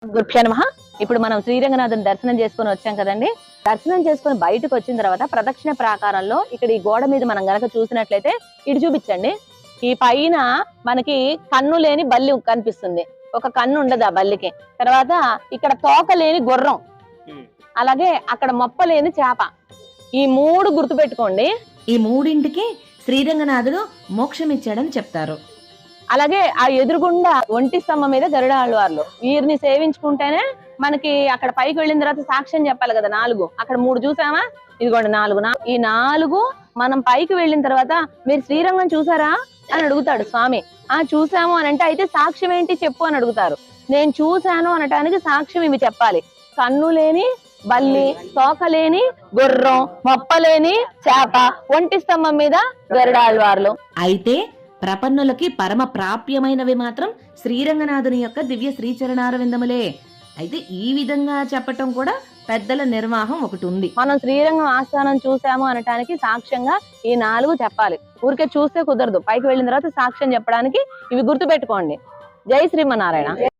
గురుభ్యో నమః. ఇప్పుడు మనం శ్రీరంగనాథుని దర్శనం చేసుకుని వచ్చాం కదండి. దర్శనం చేసుకుని బయటకు వచ్చిన తర్వాత ప్రదక్షిణ ప్రాకారంలో ఇక్కడ ఈ గోడ మీద మనం గనక చూసినట్లయితే ఇటు చూపించండి. ఈ పైన మనకి కన్ను లేని బల్లి కనిపిస్తుంది. ఒక కన్ను ఉండదు ఆ బల్లికి. తర్వాత ఇక్కడ తోక లేని గుర్రం, అలాగే అక్కడ మొప్ప లేని చేప. ఈ మూడు గుర్తు పెట్టుకోండి. ఈ మూడింటికి శ్రీరంగనాథుడు మోక్షం ఇచ్చాడని చెప్తారు. అలాగే ఆ ఎదురుగుండా ఒంటి స్తంభం మీద గరుడ ఆళ్వార్లు. వీరిని సేవించుకుంటేనే మనకి అక్కడ పైకి వెళ్ళిన తర్వాత సాక్ష్యం చెప్పాలి కదా. 4 అక్కడ 3 చూసామా, ఇదిగోండి 4. ఈ 4 మనం పైకి వెళ్ళిన తర్వాత మీరు శ్రీరంగం చూసారా అని అడుగుతాడు స్వామి. చూసాము అని అంటే అయితే సాక్ష్యం ఏంటి చెప్పు అని అడుగుతారు. నేను చూశాను అనటానికి సాక్ష్యం ఇవి చెప్పాలి. కన్ను లేని బల్లి, తోక లేని గుర్రం, మొప్పలేని చేప, ఒంటి స్తంభం మీద గరుడాళ్వార్లు. అయితే ప్రపన్నులకి పరమ ప్రాప్యమైనవి మాత్రం శ్రీరంగనాథుని యొక్క దివ్య శ్రీచరణారవిందములే. అయితే ఈ విధంగా చెప్పటం కూడా పెద్దల నిర్వాహం ఒకటి ఉంది. మనం శ్రీరంగం ఆస్థానం చూసాము అనటానికి సాక్ష్యంగా ఈ 4 చెప్పాలి. ఊరికే చూస్తే కుదరదు. పైకి వెళ్ళిన తర్వాత సాక్ష్యం చెప్పడానికి ఇవి గుర్తు పెట్టుకోండి. జై శ్రీమన్నారాయణ.